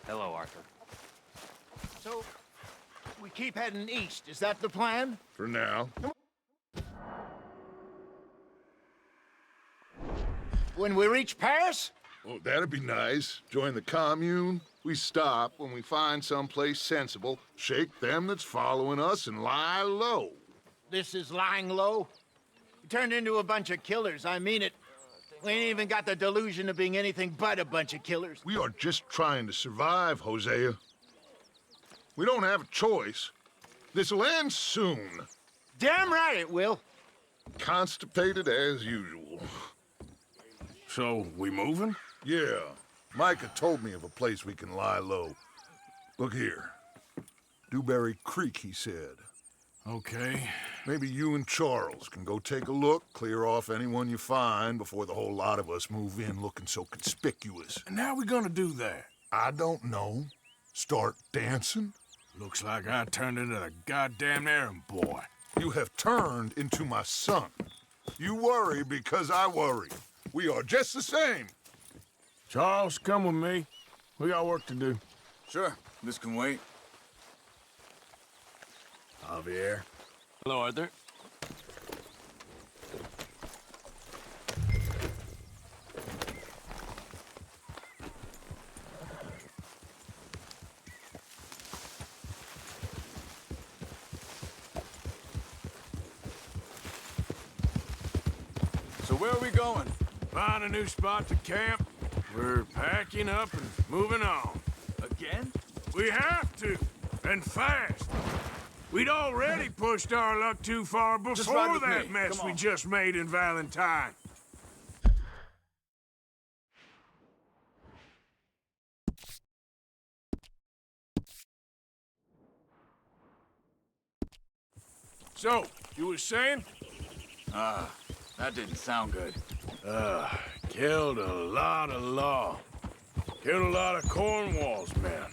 Hello, Arthur. So, we keep heading east, is that the plan? For now. When we reach Paris? Oh, that'd be nice. Join the commune. We stop when we find someplace sensible, shake them that's following us, and lie low. This is lying low? We turned into a bunch of killers, I mean it. We ain't even got the delusion of being anything but a bunch of killers. We are just trying to survive, Hosea. We don't have a choice. This'll end soon. Damn right it will. Constipated as usual. So, we moving? Yeah. Micah told me of a place we can lie low. Look here. Dewberry Creek, he said. Okay. Maybe you and Charles can go take a look, clear off anyone you find before the whole lot of us move in looking so conspicuous. And how we gonna do that? I don't know. Start dancing? Looks like I turned into the goddamn errand boy. You have turned into my son. You worry because I worry. We are just the same. Charles, come with me. We got work to do. Sure, this can wait. Javier. Hello, Arthur. So where are we going? Find a new spot to camp. We're packing up and moving on. Again? We have to, and fast. We'd already pushed our luck too far ride before with that me. mess Come we on. just made in Valentine. So, you were saying? That didn't sound good. Killed a lot of law. Killed a lot of Cornwall's men.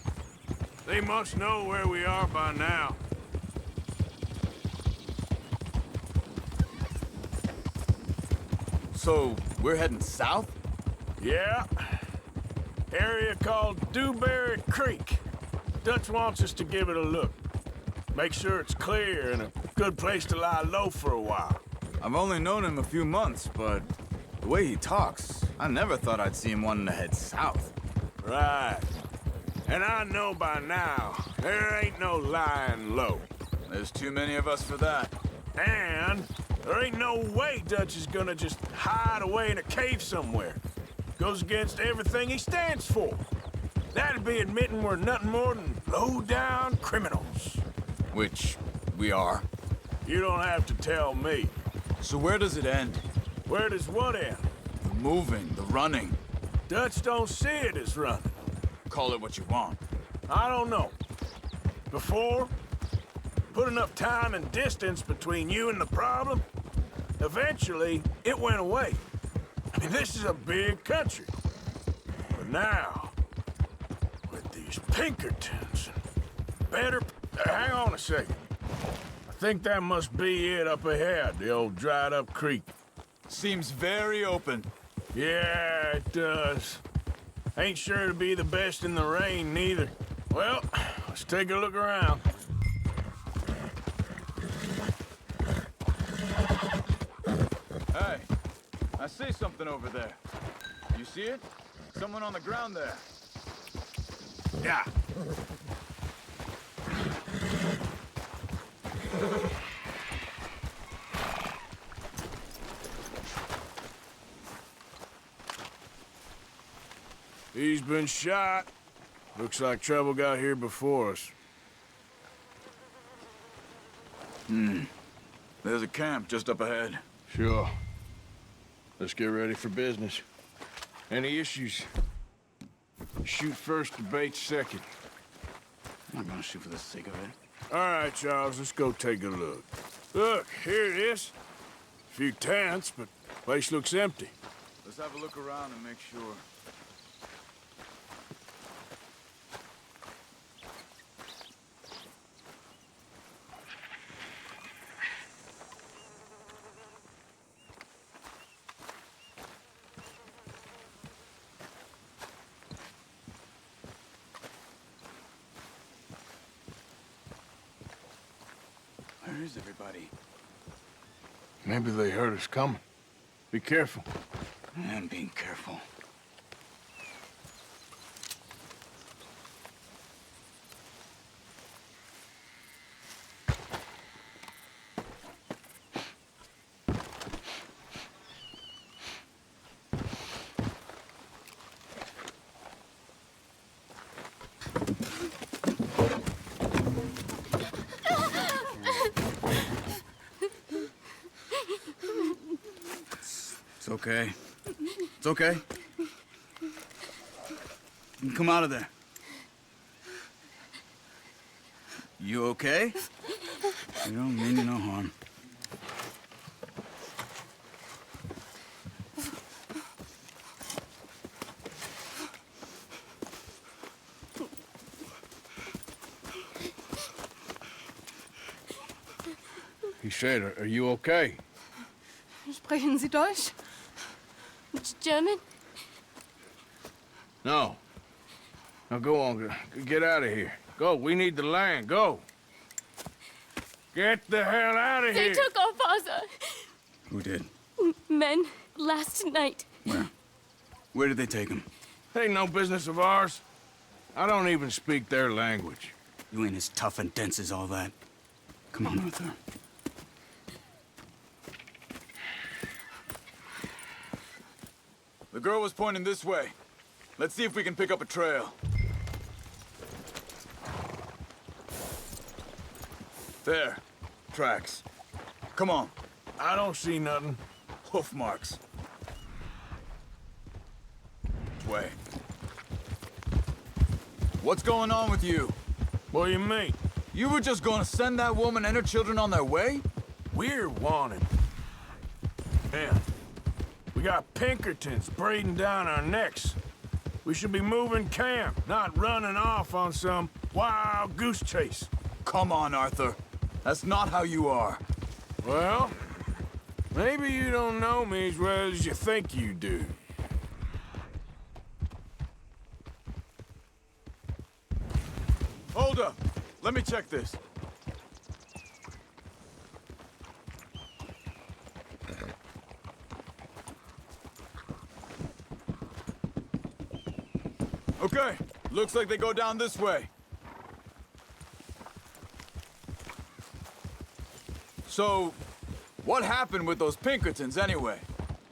They must know where we are by now. So, we're heading south? Yeah. Area called Dewberry Creek. Dutch wants us to give it a look. Make sure it's clear and a good place to lie low for a while. I've only known him a few months, but the way he talks, I never thought I'd see him wanting to head south. Right. And I know by now, there ain't no lying low. There's too many of us for that. And there ain't no way Dutch is gonna just hide away in a cave somewhere. Goes against everything he stands for. That'd be admitting we're nothing more than low-down criminals. Which we are. You don't have to tell me. So where does it end? Where does what end? The moving, the running. Dutch don't see it as running. Call it what you want. I don't know. Before, put enough time and distance between you and the problem, eventually it went away. I mean, this is a big country. But now, with these Pinkertons and better... hang on a second. I think that must be it up ahead, the old dried-up creek. Seems very open. Yeah, it does. Ain't sure to be the best in the rain, neither. Well, let's take a look around. Hey, I see something over there. You see it? Someone on the ground there. Yeah. He's been shot. Looks like trouble got here before us. There's a camp just up ahead. Sure. Let's get ready for business. Any issues? Shoot first, debate second. I'm not gonna shoot for the sake of it. All right, Charles, let's go take a look. Look, here it is. A few tents, but place looks empty. Let's have a look around and make sure. Where's everybody? Maybe they heard us coming. Be careful. I'm being careful. It's okay. It's okay. You can come out of there. You okay? You don't mean you no harm. He said, are you okay? Sprechen Sie Deutsch? German? No. Now go on, get out of here. Go, we need the land, go. Get the hell out of They here. took our father. Who did? Men, last night. Where? Where did they take him? Ain't no business of ours. I don't even speak their language. You ain't as tough and dense as all that. Come on, Arthur. The girl was pointing this way. Let's see if we can pick up a trail. There. Tracks. Come on. I don't see nothing. Hoof marks. Which way? What's going on with you? What do you mean? You were just gonna send that woman and her children on their way? We're wanted. Yeah. We got Pinkertons breathing down our necks. We should be moving camp, not running off on some wild goose chase. Come on, Arthur. That's not how you are. Well, maybe you don't know me as well as you think you do. Hold up. Let me check this. Okay, looks like they go down this way. So, what happened with those Pinkertons anyway?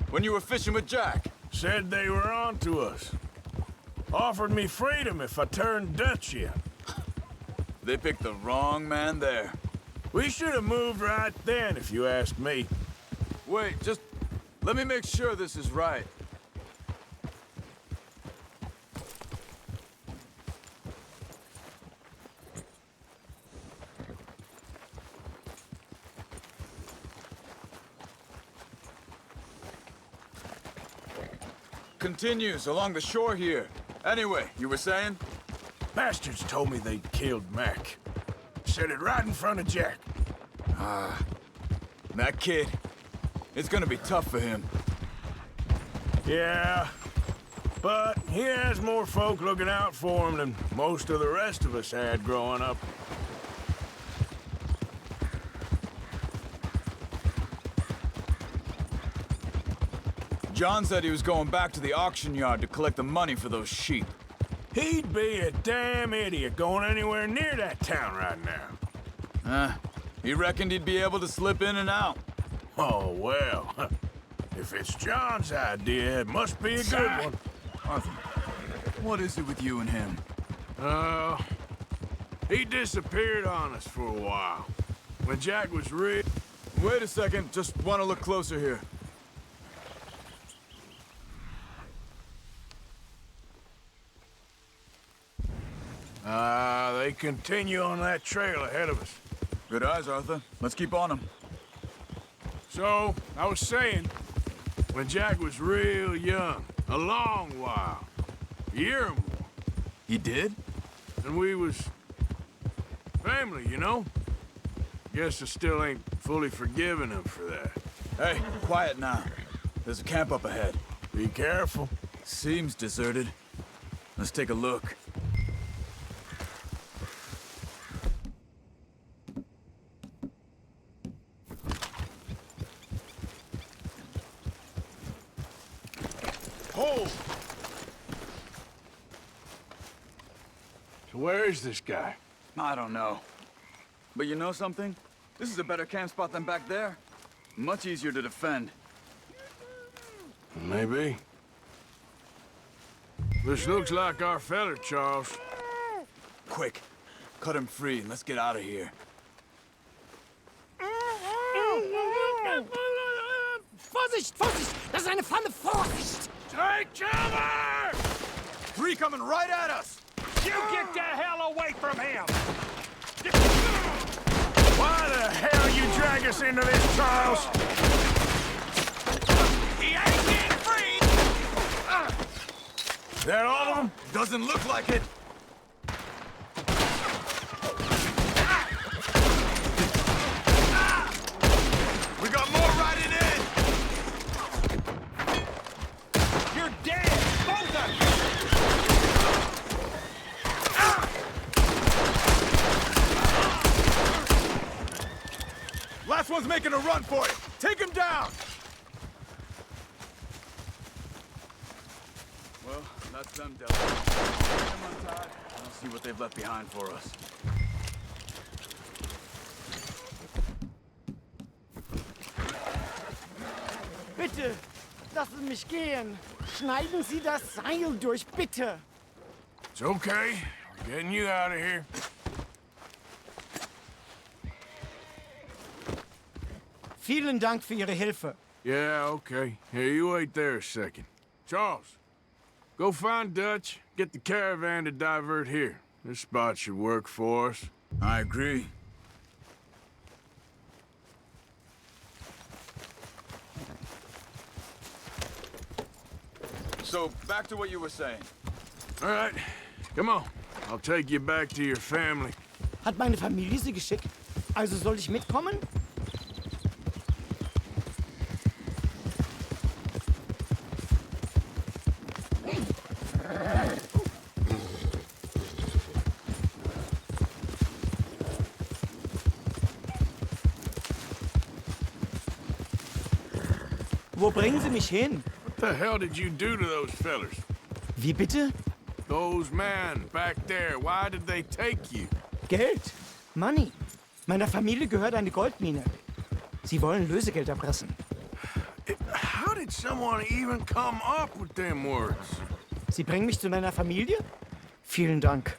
When you were fishing with Jack? Said they were on to us. Offered me freedom if I turned Dutch in. They picked the wrong man there. We should have moved right then, if you ask me. Wait, just let me make sure this is right. Continues along the shore here. Anyway, you were saying? Bastards told me they'd killed Mac. Said it right in front of Jack. That kid, it's gonna be tough for him. Yeah, but he has more folk looking out for him than most of the rest of us had growing up. John said he was going back to the auction yard to collect the money for those sheep. He'd be a damn idiot going anywhere near that town right now. He reckoned he'd be able to slip in and out. Oh, well. If it's John's idea, it must be a good one. Arthur, what is it with you and him? He disappeared on us for a while. When Jack was real... Wait a second, just want to look closer here. They continue on that trail ahead of us. Good eyes, Arthur. Let's keep on them. So, I was saying, when Jack was real young, a long while, a year or more, He did? and we was family, you know? Guess I still ain't fully forgiven him for that. Hey, quiet now. There's a camp up ahead. Be careful. Seems deserted. Let's take a look. cold. So where is this guy? I don't know. But you know something? This is a better camp spot than back there. Much easier to defend. Maybe. This looks like our fella, Charles. Quick, cut him free and let's get out of here. Vorsicht, Vorsicht! Das ist eine Falle, Vorsicht! Take cover! Three coming right at us! You get the hell away from him! Why the hell you drag us into this, Charles? He ain't getting free! That all of them? Doesn't look like it. We got more riding in! You're dead! Both of you! Last one's making a run for it! Take him down! Well, that's them dealt with. Get them untied. I don't see what they've left behind for us. Bitte, lassen Sie mich gehen. Schneiden Sie das Seil durch, bitte. It's okay. We're getting you out of here. Vielen Dank für Ihre Hilfe. Yeah, okay. Here, you wait there a second. Charles, go find Dutch. Get the caravan to divert here. This spot should work for us. I agree. So, back to what you were saying. All right, come on. I'll take you back to your family. Hat meine Familie Sie geschickt? Also soll ich mitkommen? Wo bringen Sie mich hin? What the hell did you do to those fellers? Wie bitte? Those men back there, why did they take you? Geld. Money. Meiner Familie gehört eine Goldmine. Sie wollen Lösegeld erpressen. How did someone even come up with them words? Sie bringen mich zu meiner Familie? Vielen Dank.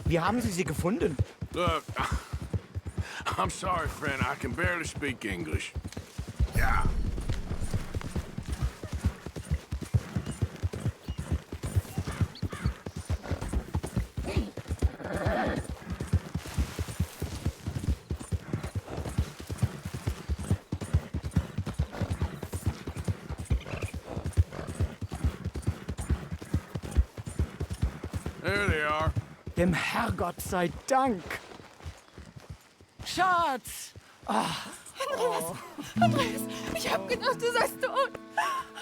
Wie haben Sie sie gefunden? Look, I'm sorry, friend. I can barely speak English. Yeah. There they are. Dem Herrgott sei Dank. Schatz! Andreas, ich hab gedacht, du seist tot.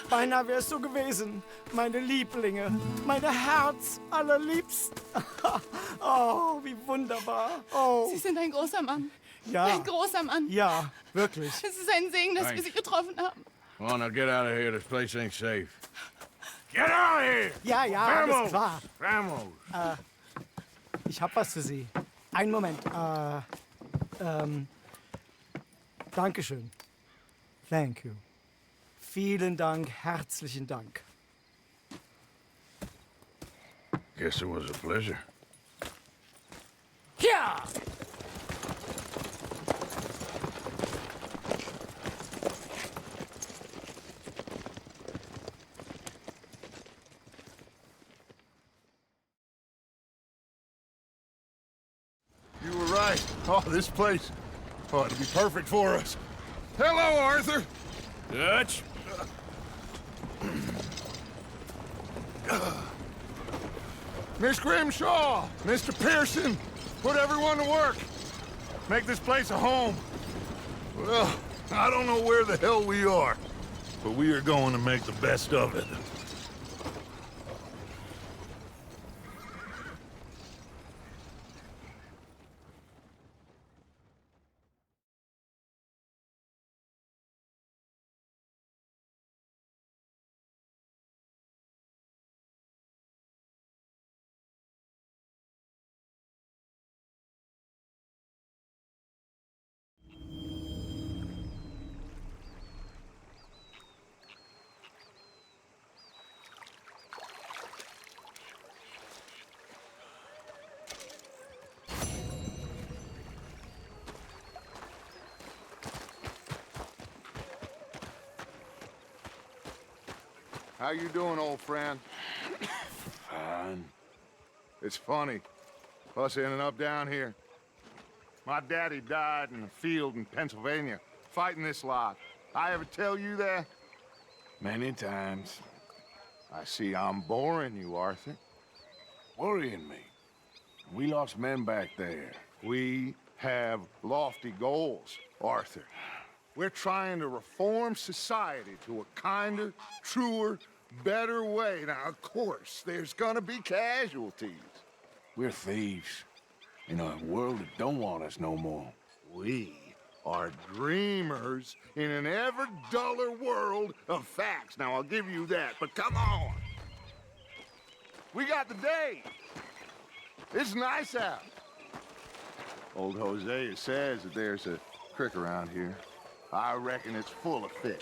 Beinahe wär's so gewesen. Meine Lieblinge. Meine Herz allerliebsten. Oh, wie wunderbar. Oh, Sie sind ein großer Mann. ja. Ein großer Mann. Ja, wirklich. Es ist ein Segen, dass wir Sie getroffen haben. Come on, now get out of here. This place ain't safe. Get out of here! Ja, ja, alles Vamos! klar. Vamos! Ich hab was für Sie. Einen Moment. Dankeschön. Thank you. Vielen Dank, herzlichen Dank. Guess it was a pleasure. Ja! You were right. Oh, this place. Oh, it'll be perfect for us. Hello, Arthur. Dutch? Miss Grimshaw, Mr. Pearson, put everyone to work. Make this place a home. Well, I don't know where the hell we are, but we are going to make the best of it. How you doing, old friend? Fine. It's funny, us ending up down here. My daddy died in a field in Pennsylvania, fighting this lot. I ever tell you that? Many times. I see I'm boring you, Arthur. Worrying me. We lost men back there. We have lofty goals, Arthur. We're trying to reform society to a kinder, truer, better way. Now, of course, there's gonna be casualties. We're thieves. In a world that don't want us no more. We are dreamers in an ever duller world of facts. Now, I'll give you that, but come on. We got the day. It's nice out. Old Hosea says that there's a creek around here. I reckon it's full of fish.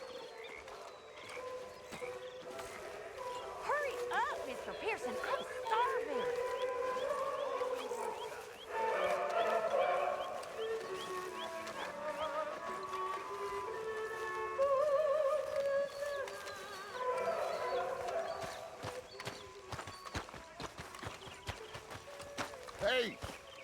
Hurry up, Mr. Pearson. I'm starving. Hey,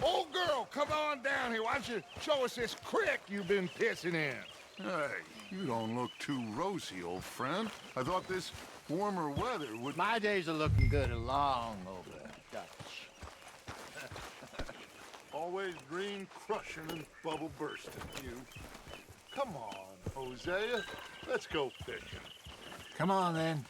old girl, come on down here. Why don't you show us this creek you've been pissing in? Hey, you don't look too rosy, old friend. I thought this warmer weather would... My days are looking good along over, Dutch. Always dream crushing and bubble bursting, you. Come on, Hosea. Let's go fishing. Come on, then.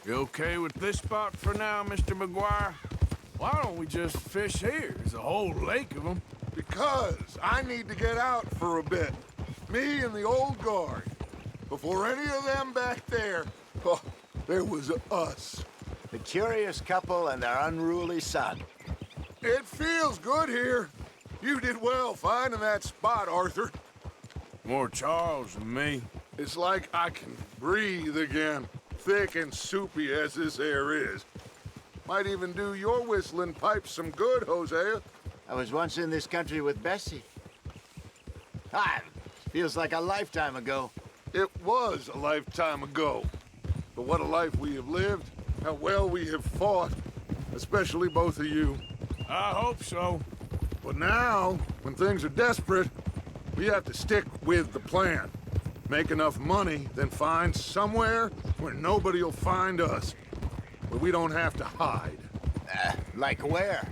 You okay with this spot for now, Mr. McGuire? Why don't we just fish here? There's a whole lake of them. Because I need to get out for a bit. Me and the old guard. Before any of them back there, oh, there was us. The curious couple and their unruly son. It feels good here. You did well finding that spot, Arthur. More Charles than me. It's like I can breathe again, thick and soupy as this air is. Might even do your whistling pipes some good, Hosea. I was once in this country with Bessie. Ah, feels like a lifetime ago. It was a lifetime ago. But what a life we have lived, how well we have fought, especially both of you. I hope so. But now, when things are desperate, we have to stick with the plan. Make enough money, then find somewhere where nobody will find us. Where we don't have to hide. Like where?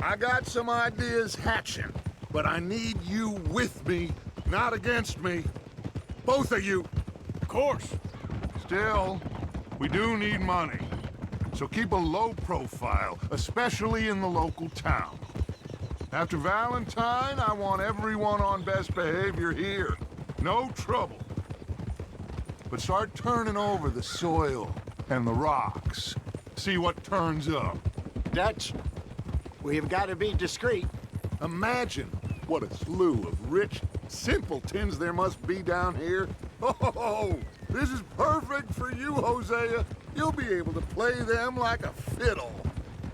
I got some ideas hatching, but I need you with me, not against me. Both of you. Of course. Still, we do need money. So keep a low profile, especially in the local town. After Valentine, I want everyone on best behavior here. No trouble. But start turning over the soil and the rocks. See what turns up. Dutch, we've got to be discreet. Imagine what a slew of rich simpletons there must be down here. Oh, this is perfect for you, Hosea. You'll be able to play them like a fiddle.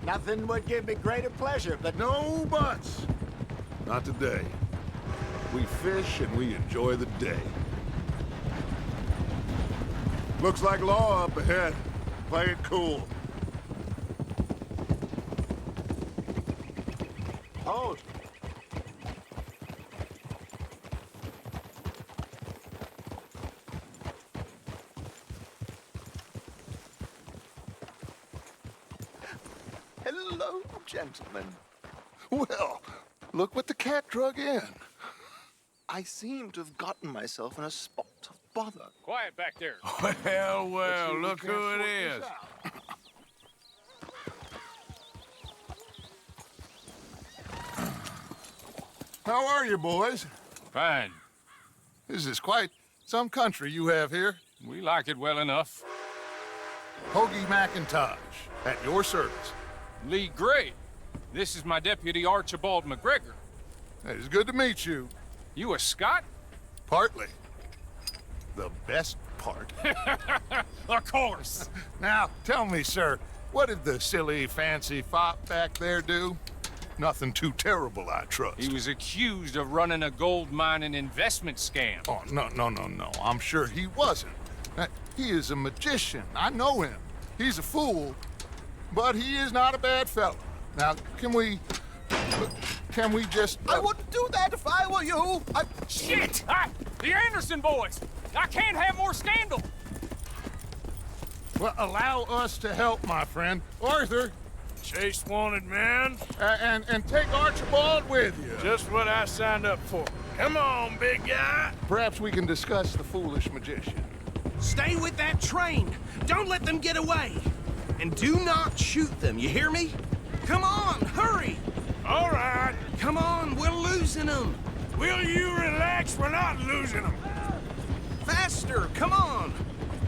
Nothing would give me greater pleasure, but No buts. Not today. We fish and we enjoy the day. Looks like law up ahead. Play it cool. hold. Hello, gentlemen. Well, look what the cat drug in. I seem to have gotten myself in a spot of bother. Quiet back there. Well, Let's see if we look can't who sort it this is. out. How are you, boys? Fine. This is quite some country you have here. We like it well enough. Hoagie McIntosh, at your service. Lee Gray. This is my deputy Archibald McGregor. It is good to meet you. You a Scot? Partly. the best part. Of course. Now, tell me, sir, what did the silly, fancy fop back there do? Nothing too terrible, I trust. He was accused of running a gold mining investment scam. Oh, no. I'm sure he wasn't. He is a magician. I know him. He's a fool, but he is not a bad fellow. Now, can we just... I wouldn't do that if I were you. Shit! The Anderson boys! I can't have more scandal! Well, allow us to help, my friend. Arthur, Chase wanted man. and take Archibald with you. Just what I signed up for. Come on, big guy. Perhaps we can discuss the foolish magician. Stay with that train. Don't let them get away. And do not shoot them, you hear me? Come on, hurry! All right. Come on, we're losing them. Will you relax? We're not losing them. Faster, come on.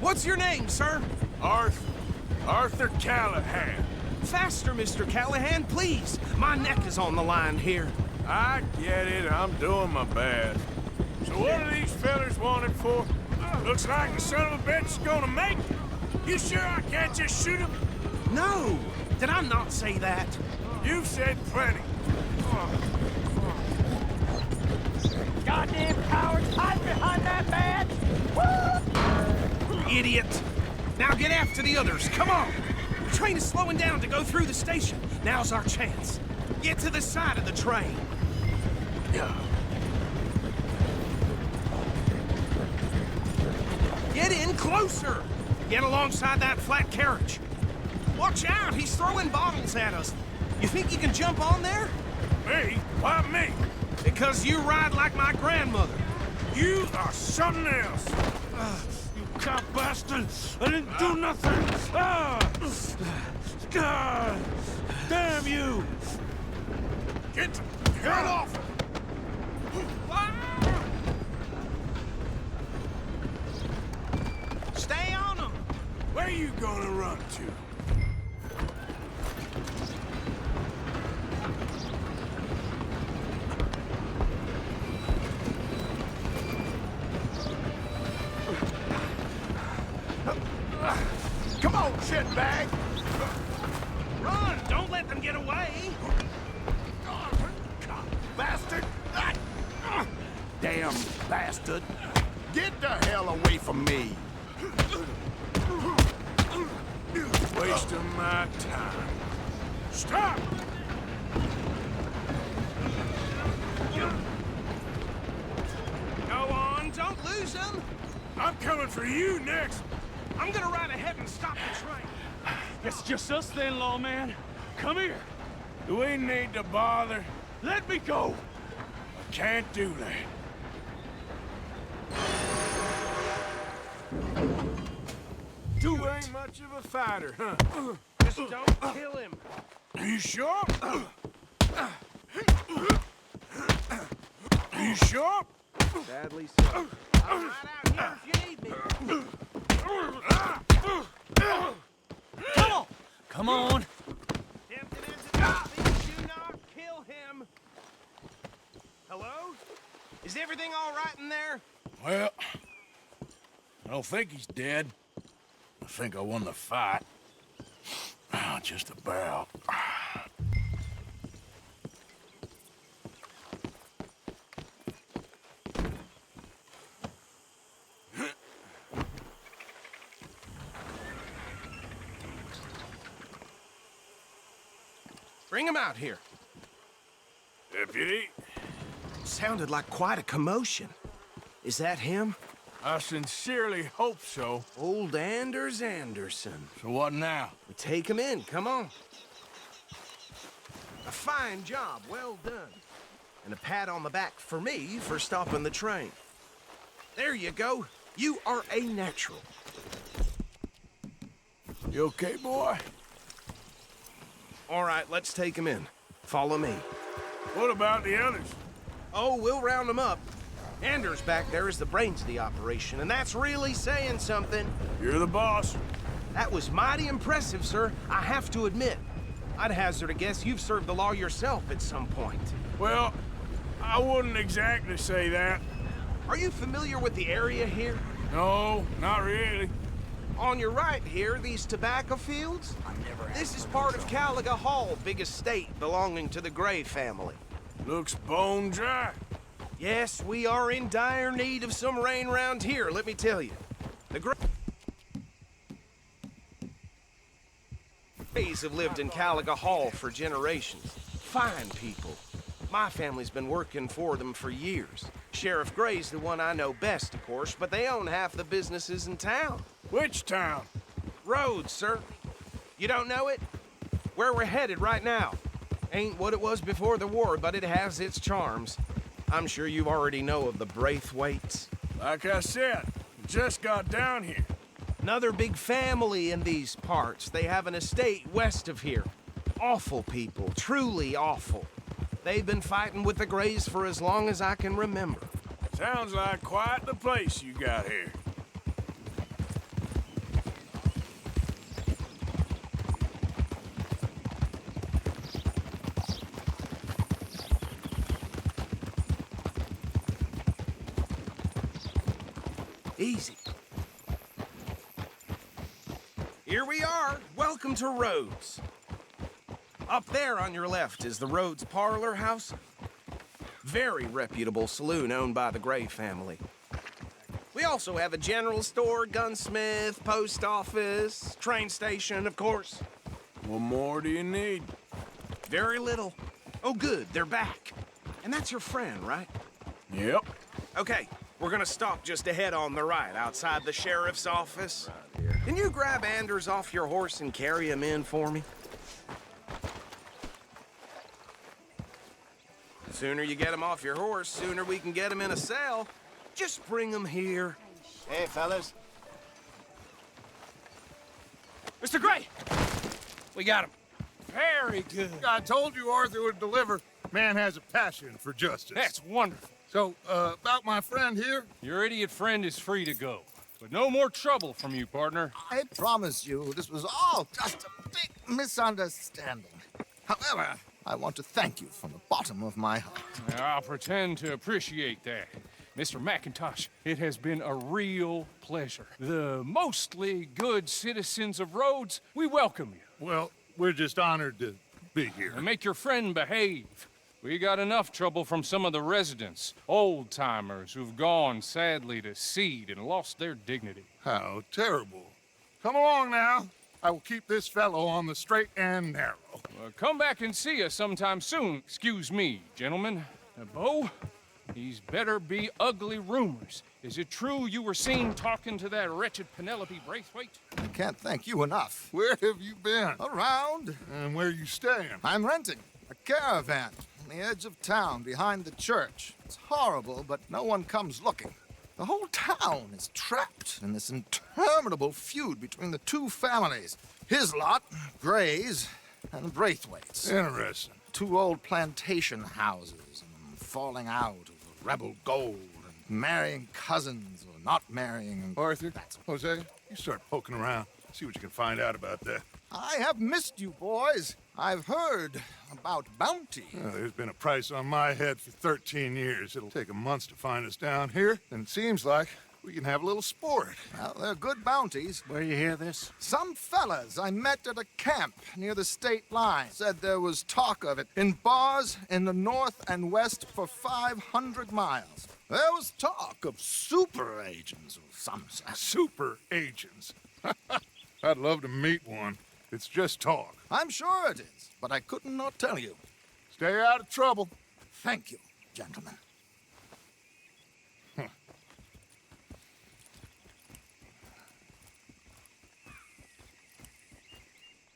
What's your name, sir? Arthur Callahan. Faster, Mr. Callahan, please. My neck is on the line here. I get it. I'm doing my best. So what are these fellas wanted for? Looks like the son of a bitch is gonna make it. You sure I can't just shoot him? No, did I not say that? You've said plenty. Goddamn cowards, hide behind that badge! Idiot. Now get after the others, come on. The train is slowing down to go through the station. Now's our chance. Get to the side of the train. Get in closer. Get alongside that flat carriage. Watch out, he's throwing bottles at us. You think you can jump on there? Me? Why me? Because you ride like my grandmother. You are something else. You cop bastard! I didn't do nothing! God! Damn you! Get off! Stay on them! Where you gonna run to? Come on, shitbag! Run! Don't let them get away! Bastard! Damn bastard! Get the hell away from me! Wasting my time. Stop! Go on, don't lose them! I'm coming for you next! I'm gonna ride ahead and stop the train. It's just us then, lawman. Come here. Do we need to bother? Let me go. I can't do that. You ain't much of a fighter, huh? Just don't kill him. Are you sure? Are you sure? Sadly so. I'll ride out here if you need me. Come on. Come on. Tempted into that, please do not kill him. Hello? Is everything all right in there? Well, I don't think he's dead. I think I won the fight. Oh, just about. Bring him out here. Deputy, Sounded like quite a commotion. Is that him? I sincerely hope so. Old Anders Anderson. So what now? We take him in, come on. A fine job, well done. And a pat on the back for me for stopping the train. There you go. You are a natural. You okay, boy? All right, let's take him in. Follow me. What about the others? Oh, we'll round them up. Anders back there is the brains of the operation, and that's really saying something. You're the boss. That was mighty impressive, sir. I have to admit. I'd hazard a guess you've served the law yourself at some point. Well, I wouldn't exactly say that. Are you familiar with the area here? No, not really. On your right here, these tobacco fields? This is part of Caliga Hall, big estate belonging to the Gray family. Looks bone dry. Yes, we are in dire need of some rain round here, let me tell you. The Grays have lived in Caliga Hall for generations. Fine people. My family's been working for them for years. Sheriff Gray's the one I know best, of course, but they own half the businesses in town. Which town? Rhodes, sir. You don't know it? Where we're headed right now. Ain't what it was before the war, but it has its charms. I'm sure you already know of the Braithwaites. Like I said, just got down here. Another big family in these parts. They have an estate west of here. Awful people, truly awful. They've been fighting with the Grays for as long as I can remember. Sounds like quite the place you got here. Easy. Here we are. Welcome to Rhodes. Up there on your left is the Rhodes Parlor House. Very reputable saloon owned by the Gray family. We also have a general store, gunsmith, post office, train station, of course. What more do you need? Very little. Oh, good, they're back. And that's your friend, right? Yep. Okay, we're gonna stop just ahead on the right, outside the sheriff's office. Can you grab Anders off your horse and carry him in for me? Sooner you get him off your horse, sooner we can get him in a cell. Just bring him here. Hey, fellas. Mr. Gray! We got him. Very good. I told you Arthur would deliver. Man has a passion for justice. That's wonderful. So, about my friend here? Your idiot friend is free to go. But no more trouble from you, partner. I promise you, this was all just a big misunderstanding. However, I want to thank you from the bottom of my heart. I'll pretend to appreciate that. Mr. McIntosh, it has been a real pleasure. The mostly good citizens of Rhodes, we welcome you. Well, we're just honored to be here. And make your friend behave. We got enough trouble from some of the residents, old-timers who've gone, sadly, to seed and lost their dignity. How terrible. Come along now. I will keep this fellow on the straight and narrow. Come back and see us sometime soon. Excuse me, gentlemen. Bo, these better be ugly rumors. Is it true you were seen talking to that wretched Penelope Braithwaite? I can't thank you enough. Where have you been? Around. And where are you staying? I'm renting a caravan on the edge of town behind the church. It's horrible, but no one comes looking. The whole town is trapped in this interminable feud between the two families. His lot, Gray's, and the Braithwaites. Interesting. Two old plantation houses, and falling out over rebel gold, and marrying cousins or not marrying. Arthur, Jose, you start poking around. See what you can find out about that. I have missed you, boys. I've heard about bounty. Well, there's been a price on my head for 13 years. It'll take 'em months to find us down here, and it seems like we can have a little sport. Well, they're good bounties. Where you hear this? Some fellas I met at a camp near the state line said there was talk of it in bars in the north and west for 500 miles. There was talk of super agents of some sort. Super agents. I'd love to meet one. It's just talk. I'm sure it is, but I couldn't not tell you. Stay out of trouble. Thank you, gentlemen.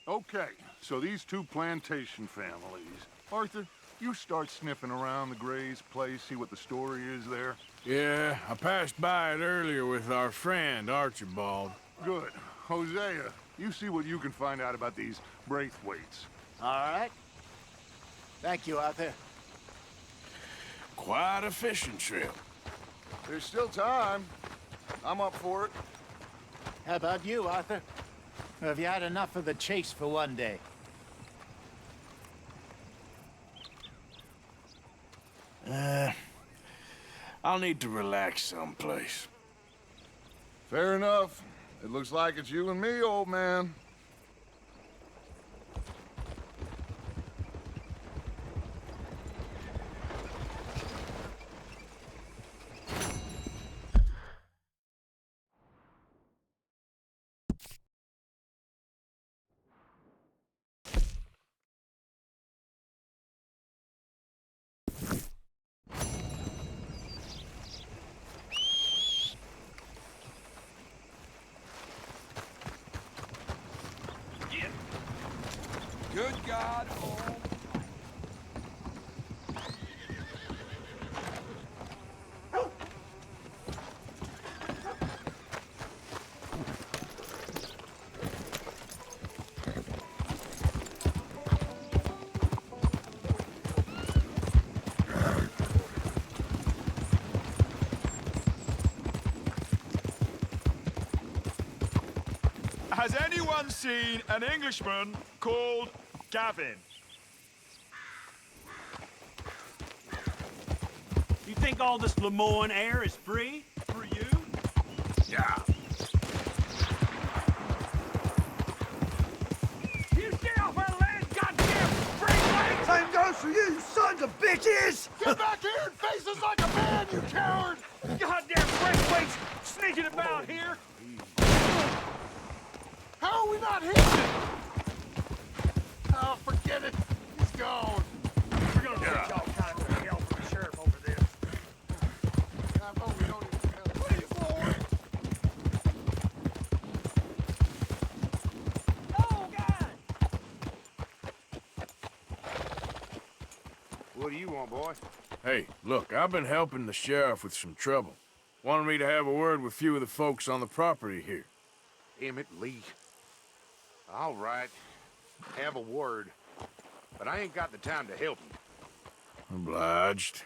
Okay, so these two plantation families. Arthur, you start sniffing around the Gray's place, see what the story is there. Yeah, I passed by it earlier with our friend, Archibald. Good. Hosea, you see what you can find out about these Braithwaites. All right. Thank you, Arthur. Quite a fishing trip. There's still time. I'm up for it. How about you, Arthur? Or have you had enough of the chase for one day? I'll need to relax someplace. Fair enough. It looks like it's you and me, old man. Good God, Has anyone seen an Englishman called Gavin? You think all this Lemoyne air is free for you? Yeah. You get off our land, goddamn freeway! Same goes for you, sons of bitches! Get back here and face us like a man, you coward! Goddamn breakaways sneaking about here! How are we not hitting? Oh, forget it. He's gone. We're gonna take all kinds of hell from the sheriff over this. I hope we don't even have... Please, Lord! Oh, God! What do you want, boy? Hey, look, I've been helping the sheriff with some trouble. Wanted me to have a word with a few of the folks on the property here. Emmett Lee. All right. Have a word. But I ain't got the time to help you. Obliged.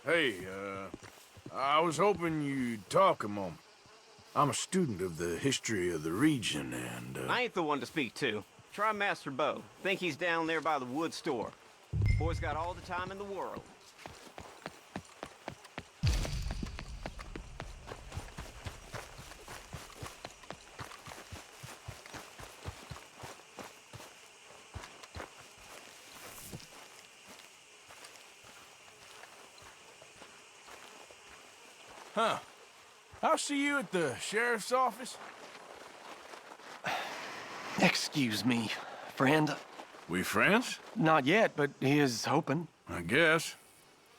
Hey, I was hoping you'd talk a moment. I'm a student of the history of the region, and, I ain't the one to speak to. Try Master Bo. Think he's down there by the wood store. Boy's got all the time in the world. Huh. I'll see you at the sheriff's office. Excuse me, friend. We friends? Not yet, but he is hoping. I guess.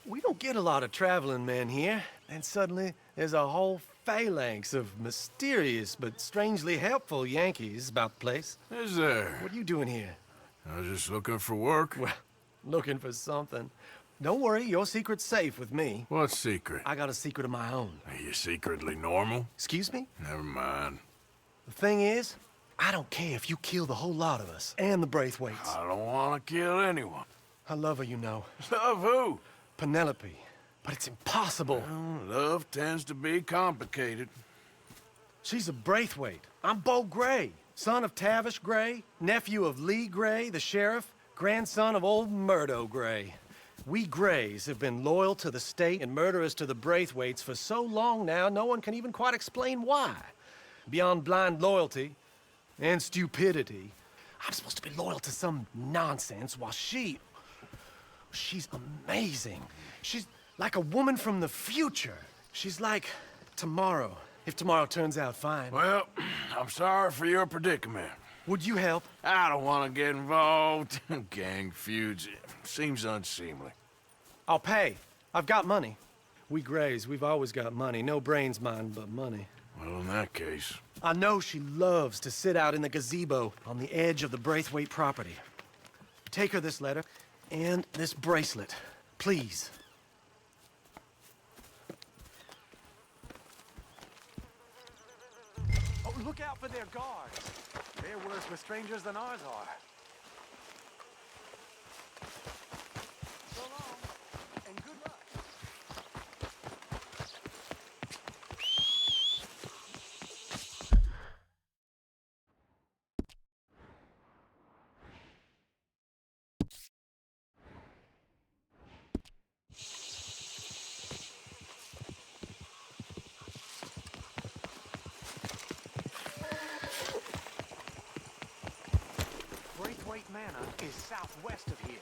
We don't get a lot of traveling men here, and suddenly there's a whole phalanx of mysterious but strangely helpful Yankees about the place. Is there? What are you doing here? I was just looking for work. Well, looking for something. Don't worry, your secret's safe with me. What secret? I got a secret of my own. Are you secretly normal? Excuse me? Never mind. The thing is, I don't care if you kill the whole lot of us, and the Braithwaites. I don't want to kill anyone. I love her, you know. Love who? Penelope. But it's impossible. Well, love tends to be complicated. She's a Braithwaite. I'm Bo Gray, son of Tavish Gray, nephew of Lee Gray, the sheriff, grandson of old Murdo Gray. We Grays have been loyal to the state and murderous to the Braithwaites for so long now, no one can even quite explain why. Beyond blind loyalty and stupidity, I'm supposed to be loyal to some nonsense while she's amazing. She's like a woman from the future. She's like tomorrow, if tomorrow turns out fine. Well, I'm sorry for your predicament. Would you help? I don't want to get involved. Gang feuds. Seems unseemly. I'll pay. I've got money. We Grays, we've always got money. No brains, mind, but money. Well, in that case... I know she loves to sit out in the gazebo on the edge of the Braithwaite property. Take her this letter and this bracelet, please. Oh, look out for their guards. They're worse with strangers than ours are. Manor is southwest of here.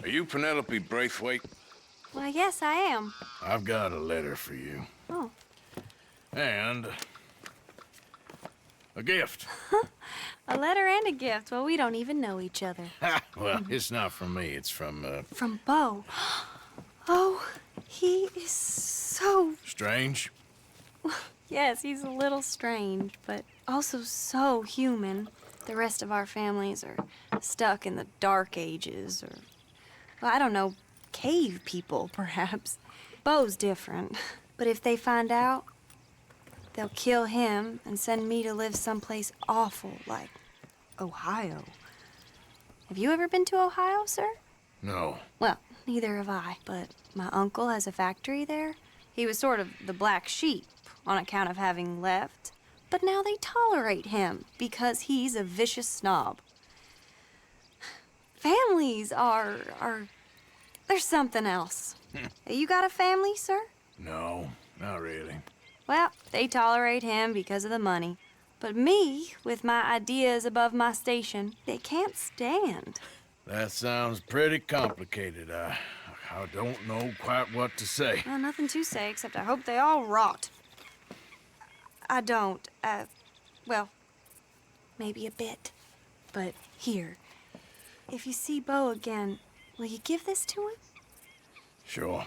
Are you Penelope Braithwaite? Why, yes, I am. I've got a letter for you. Oh. And a gift. A letter and a gift. Well, we don't even know each other. Well, it's not from me. It's from, From Beau. Oh, he is so... Strange? Yes, he's a little strange, but also so human. The rest of our families are stuck in the Dark Ages, or, well, I don't know, cave people, perhaps. Beau's different. But if they find out, they'll kill him and send me to live someplace awful, like Ohio. Have you ever been to Ohio, sir? No. Well, neither have I, but my uncle has a factory there. He was sort of the black sheep on account of having left. But now they tolerate him because he's a vicious snob. Families are there's something else. You got a family, sir? No, not really. Well, they tolerate him because of the money. But me, with my ideas above my station, they can't stand. That sounds pretty complicated. I don't know quite what to say. Well, nothing to say, except I hope they all rot. I don't, well, maybe a bit. But here, if you see Beau again, will you give this to him? Sure.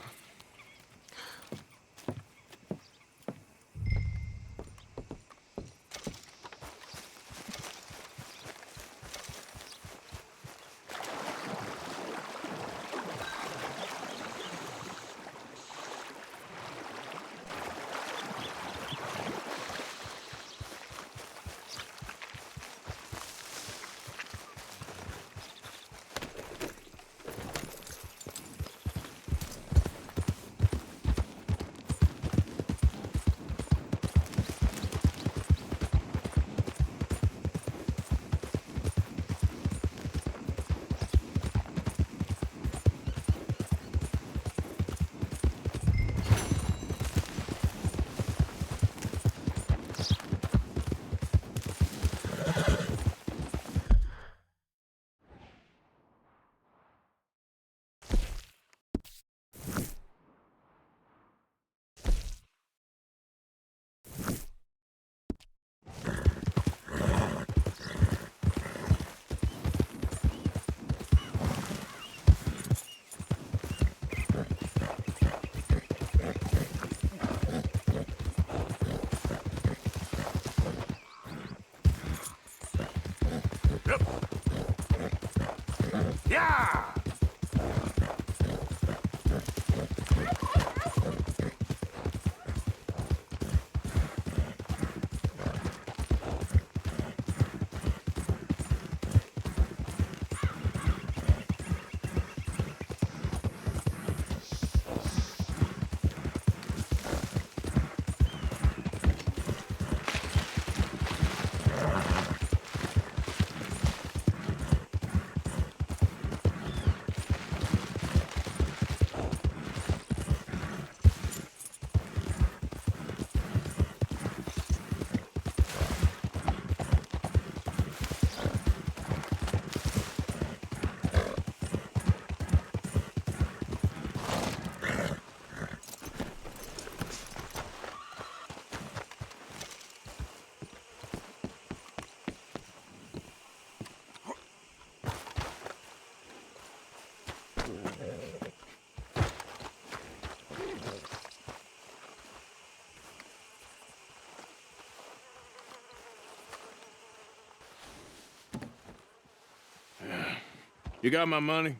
You got my money?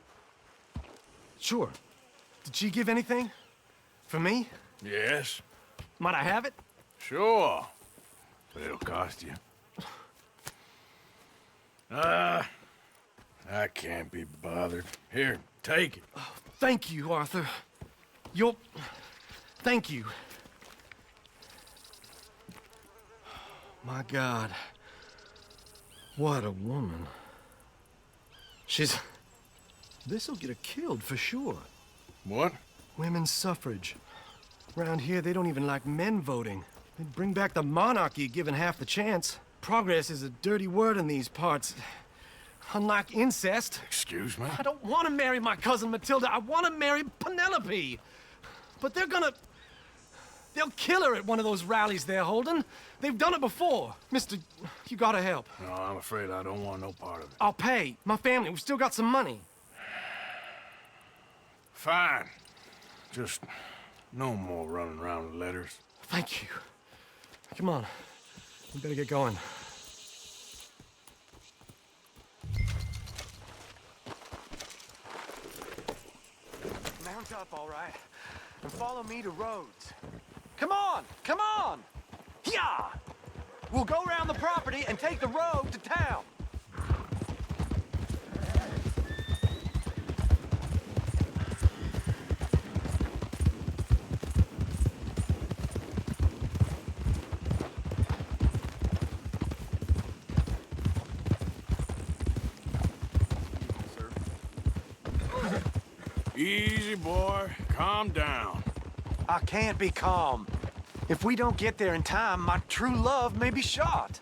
Sure. Did she give anything? For me? Yes. Might I have it? Sure. But it'll cost you. I can't be bothered. Here, take it. Oh, thank you, Arthur. Thank you. My God. What a woman. This'll get her killed for sure. What? Women's suffrage. Around here, they don't even like men voting. They'd bring back the monarchy given half the chance. Progress is a dirty word in these parts. Unlike incest. Excuse me? I don't want to marry my cousin Matilda. I want to marry Penelope. But they'll kill her at one of those rallies they're holding. They've done it before. Mister, you gotta help. No, I'm afraid I don't want no part of it. I'll pay. My family, we've still got some money. Fine. Just no more running around with letters. Thank you. Come on. We better get going. Mount up, all right, and follow me to Rhodes. Come on! Come on! Yeah! We'll go around the property and take the road to town. Easy, boy. Calm down. I can't be calm. If we don't get there in time, my true love may be shot.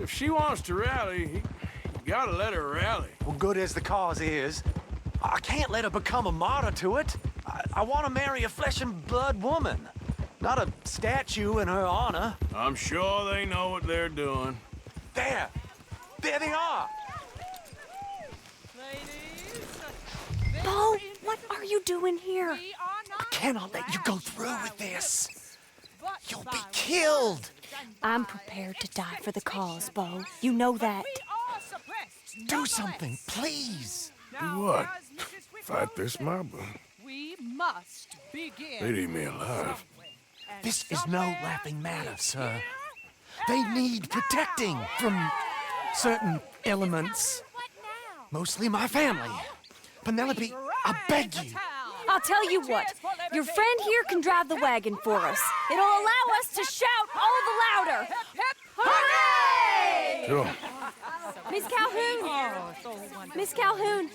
If she wants to rally, you gotta let her rally. Well, good as the cause is, I can't let her become a martyr to it. I want to marry a flesh and blood woman, not a statue in her honor. I'm sure they know what they're doing. There they are. Bo, what are you doing here? I cannot let you go through with this. You'll be killed. I'm prepared to die for the cause, Bo. You know that. Do something, please. Do what? Fight this mob? We must begin. They'd eat me alive. This is no laughing matter, sir. They need protecting from certain elements. Mostly my family. Penelope, I beg you. I'll tell you what. Your friend here can drive the wagon for us. It'll allow us to shout all the louder. Hooray! Sure. Miss Calhoun. Miss Calhoun.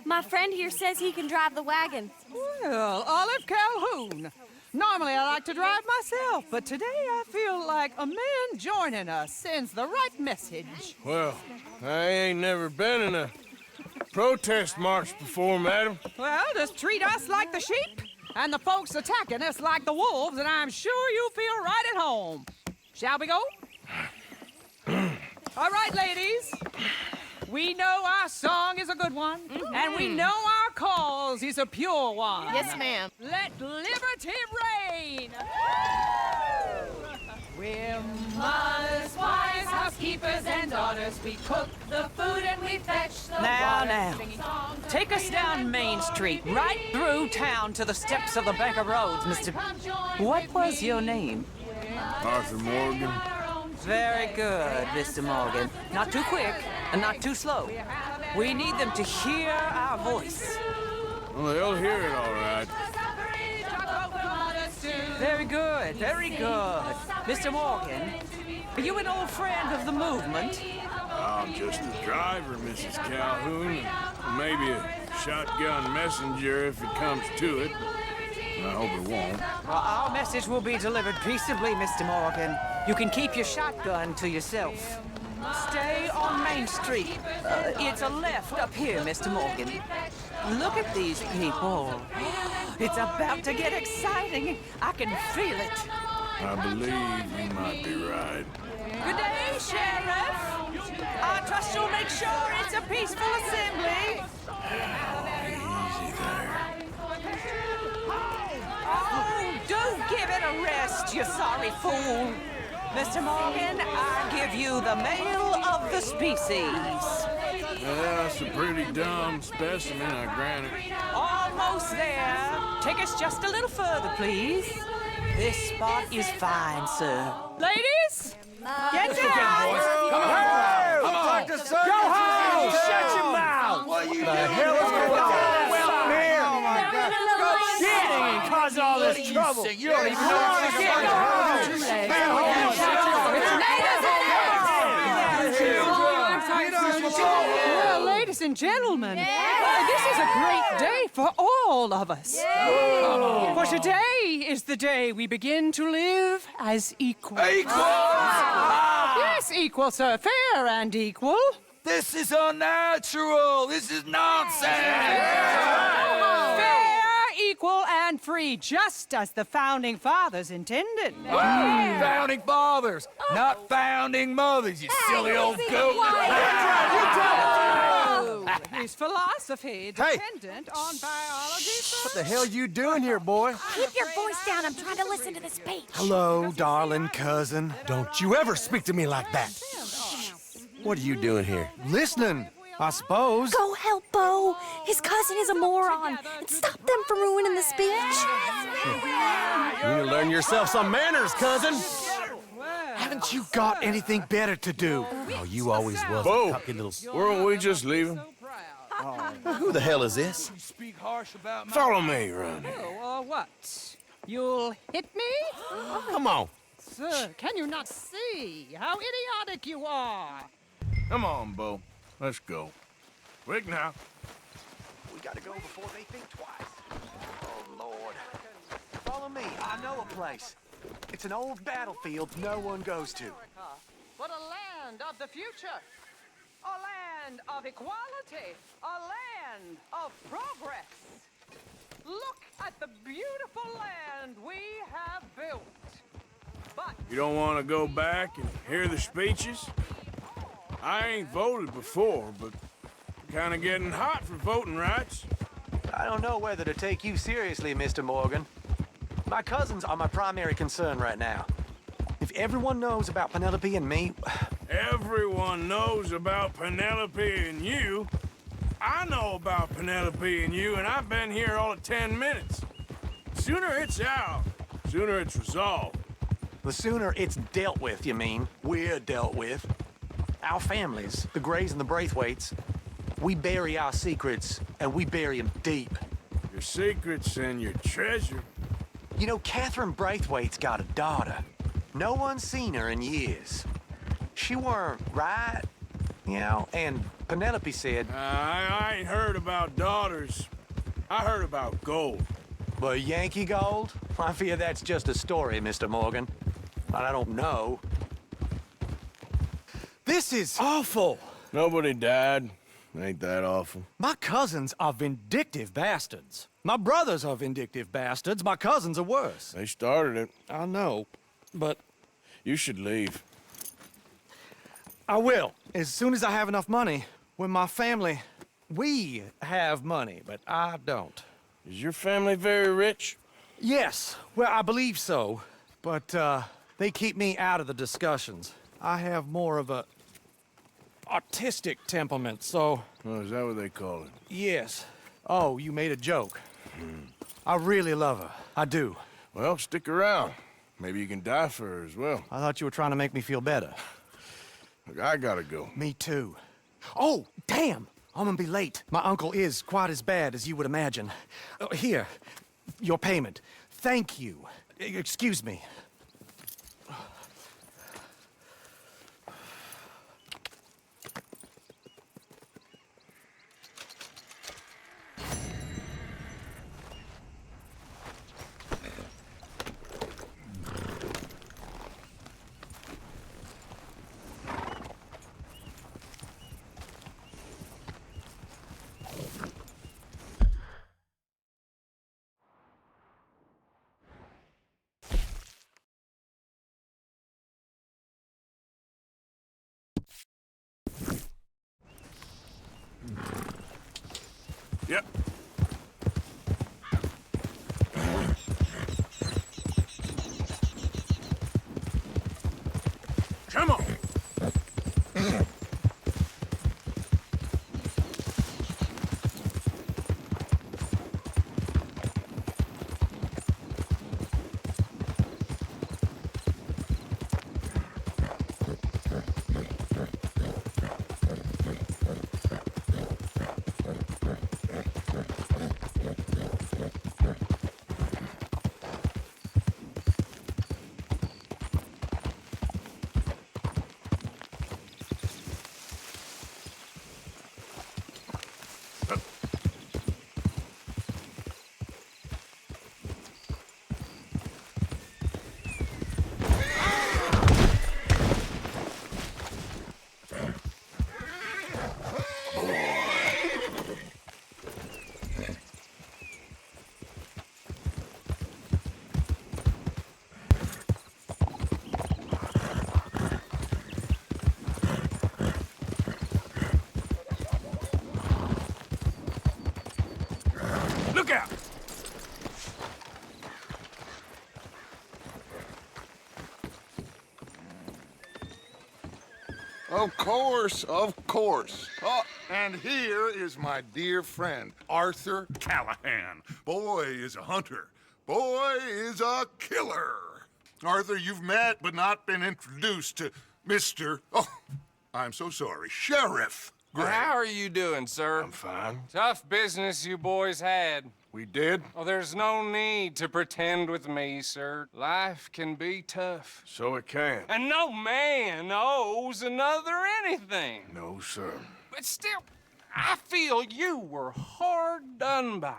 My friend here says he can drive the wagon. Well, Olive Calhoun. Normally I like to drive myself, but today I feel like a man joining us sends the right message. Well, I ain't never been in a protest march before, madam. Well, just treat us like the sheep, and the folks attacking us like the wolves, and I'm sure you feel right at home. Shall we go? All right, ladies. We know our song is a good one, and we know our cause is a pure one. Yes, ma'am. Let liberty reign! We're mothers, wives, housekeepers, and daughters. We cook the food and we fetch the water. Now, take us down Main Street, right through town to the steps of the Bank of Rhodes, Mr. What was your name? Arthur Morgan. Very good, Mr. Morgan. Not too quick and not too slow. We need them to hear our voice. Well, they'll hear it all right. Very good, very good. Mr. Morgan, are you an old friend of the movement? I'm just a driver, Mrs. Calhoun. Maybe a shotgun messenger if it comes to it. I hope it won't. Well, our message will be delivered peaceably, Mr. Morgan. You can keep your shotgun to yourself. Stay on Main Street. It's a left up here, Mr. Morgan. Look at these people. It's about to get exciting. I can feel it. I believe you might be right. Good day, Sheriff. I trust you'll make sure it's a peaceful assembly. Easy there. Oh, do give it a rest, you sorry fool. Mr. Morgan, I give you the male of the species. That's a pretty dumb specimen, I grant it. Almost there. Take us just a little further, please. This spot is fine, sir. Ladies? Get down! Come on! Go home! Shut your mouth! What the hell is going on? Well, here! Oh, my God. Singing caused all this trouble. You don't even know what Well, ladies and gentlemen, this is a great day for all of us. For today is the day we begin to live as equals. Yes, equal, sir. Fair and equal. This is unnatural. This is nonsense. Fair, equal, and free, just as the Founding Fathers intended. Founding fathers, not founding mothers, you silly old goat. His philosophy dependent on biology, sir. What the hell you doing here, boy? Keep your voice down. I'm trying to listen to the speech. Hello, darling cousin. Don't you ever speak to me like that. What are you doing here? Listening, I suppose. Go help Bo. His cousin is a moron. And stop them from ruining the speech. You need to learn yourself some manners, cousin. Haven't you got anything better to do? Oh, you always was Bo, a cocky little... weren't we just leaving? Who the hell is this? Follow me around here. What? You'll hit me? Come on. Sir, can you not see how idiotic you are? Come on, Bo. Let's go. Quick now. We gotta go before they think twice. Oh, Lord. Follow me. I know a place. It's an old battlefield no one goes to. But a land of the future. A land of equality. A land of progress. Look at the beautiful land we have built. But You don't want to go back and hear the speeches? I ain't voted before, but kind of getting hot for voting rights. I don't know whether to take you seriously, Mr. Morgan. My cousins are my primary concern right now. If everyone knows about Penelope and me... Everyone knows about Penelope and you. I know about Penelope and you, and I've been here all of 10 minutes. Sooner it's out, sooner it's resolved. The sooner it's dealt with, you mean? We're dealt with. Our families, the Grays and the Braithwaites, we bury our secrets, and we bury them deep. Your secrets and your treasure. You know, Catherine Braithwaite's got a daughter. No one's seen her in years. She weren't right, you know, and Penelope said... I ain't heard about daughters. I heard about gold. But Yankee gold? I fear that's just a story, Mr. Morgan. But I don't know. This is awful. Nobody died. Ain't that awful? My cousins are vindictive bastards. My brothers are vindictive bastards. My cousins are worse. They started it. I know, but... You should leave. I will, as soon as I have enough money. When my family... We have money, but I don't. Is your family very rich? Yes, well, I believe so. But, they keep me out of the discussions. I have more of a... artistic temperament, so... Oh, is that what they call it? Yes. Oh, you made a joke. I really love her. I do. Well, stick around. Maybe you can die for her as well. I thought you were trying to make me feel better. Look, I gotta go. Me too. Oh, damn! I'm gonna be late. My uncle is quite as bad as you would imagine. Here, your payment. Thank you. Excuse me. Yep. Come on. Of course, of course. Oh, and here is my dear friend, Arthur Callahan. Boy is a hunter. Boy is a killer. Arthur, you've met but not been introduced to Mr. Oh, I'm so sorry, Sheriff Gray. How are you doing, sir? I'm fine. Tough business you boys had. We did? Oh, there's no need to pretend with me, sir. Life can be tough. So it can. And no man owes another anything. No, sir. But still, I feel you were hard done by.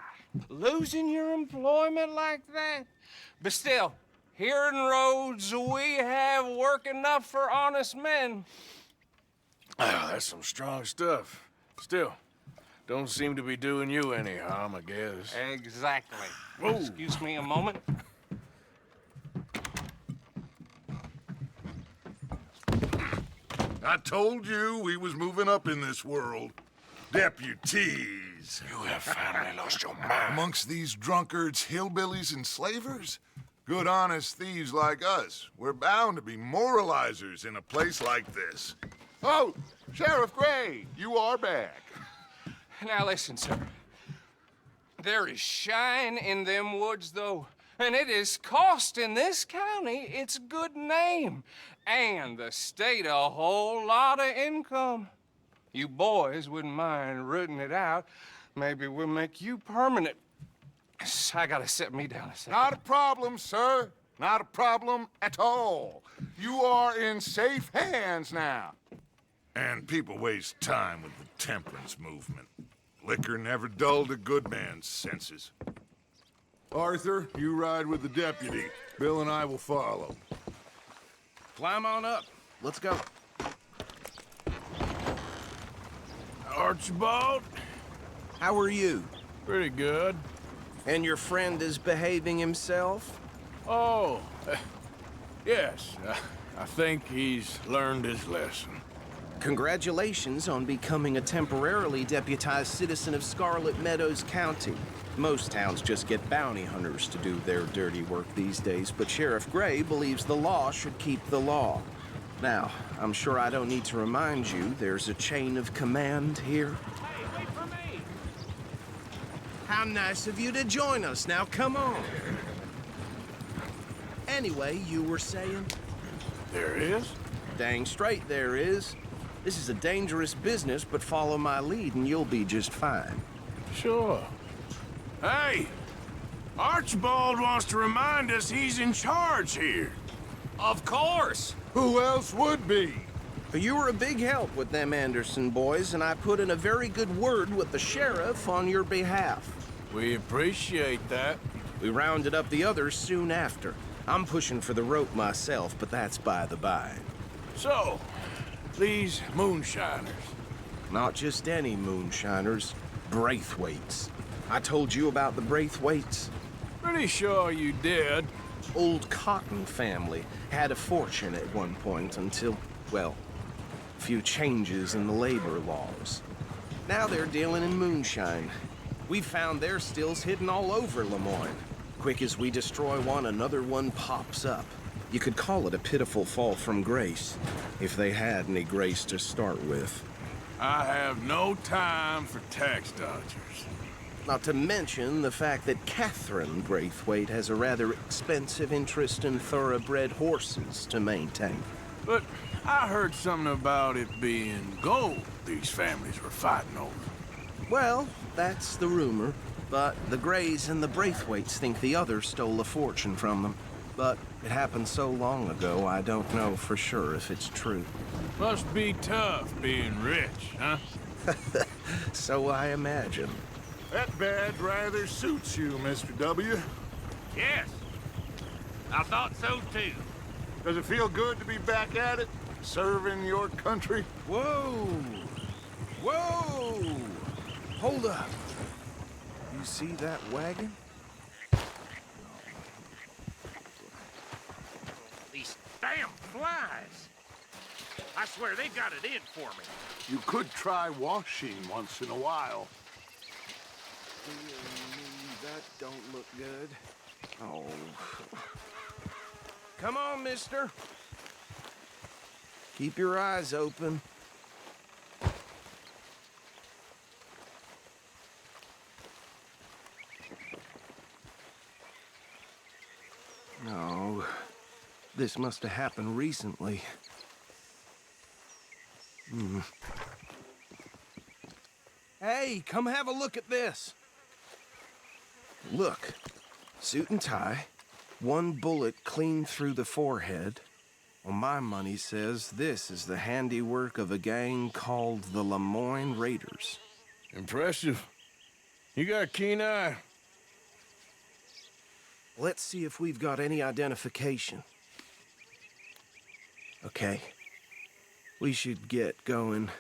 Losing your employment like that. But still, here in Rhodes, we have work enough for honest men. Oh, that's some strong stuff. Still, don't seem to be doing you any harm, I guess. Exactly. Whoa. Excuse me a moment. I told you we was moving up in this world. Deputies. You have finally lost your mind. Amongst these drunkards, hillbillies, and slavers? Good, honest thieves like us. We're bound to be moralizers in a place like this. Oh, Sheriff Gray, you are back. Now listen, sir. There is shine in them woods, though, and it is costing this county its good name and the state a whole lot of income. You boys wouldn't mind rooting it out. Maybe we'll make you permanent. I gotta sit me down a second. Not a problem, sir. Not a problem at all. You are in safe hands now. And people waste time with the temperance movement. Liquor never dulled a good man's senses. Arthur, you ride with the deputy. Bill and I will follow. Climb on up. Let's go. Archibald? How are you? Pretty good. And your friend is behaving himself? Oh, yes. I think he's learned his lesson. Congratulations on becoming a temporarily deputized citizen of Scarlet Meadows County. Most towns just get bounty hunters to do their dirty work these days, but Sheriff Gray believes the law should keep the law. Now, I'm sure I don't need to remind you there's a chain of command here. Hey, wait for me! How nice of you to join us. Now, come on. Anyway, you were saying? There is? Dang straight there is. This is a dangerous business, but follow my lead and you'll be just fine. Sure. Hey! Archibald wants to remind us he's in charge here. Of course! Who else would be? You were a big help with them Anderson boys, and I put in a very good word with the sheriff on your behalf. We appreciate that. We rounded up the others soon after. I'm pushing for the rope myself, but that's by the by. So, these moonshiners. Not just any moonshiners, Braithwaites. I told you about the Braithwaites? Pretty sure you did. Old Cotton family had a fortune at one point until, well, a few changes in the labor laws. Now they're dealing in moonshine. We've found their stills hidden all over Lemoyne. Quick as we destroy one, another one pops up. You could call it a pitiful fall from grace, if they had any grace to start with. I have no time for tax dodgers. Not to mention the fact that Catherine Braithwaite has a rather expensive interest in thoroughbred horses to maintain. But I heard something about it being gold these families were fighting over. Well, that's the rumor. But the Grays and the Braithwaites think the others stole a fortune from them. But it happened so long ago, I don't know for sure if it's true. Must be tough being rich, huh? So I imagine. That badge rather suits you, Mr. W. Yes. I thought so, too. Does it feel good to be back at it? Serving your country? Whoa! Whoa! Hold up. You see that wagon? These damn flies. I swear they got it in for me. You could try washing once in a while. That don't look good. Oh. Come on, mister. Keep your eyes open. No, this must have happened recently. Hey, come have a look at this. Look, suit and tie, one bullet clean through the forehead. Well, my money says this is the handiwork of a gang called the Lemoyne Raiders. Impressive. You got a keen eye. Let's see if we've got any identification. Okay. We should get going.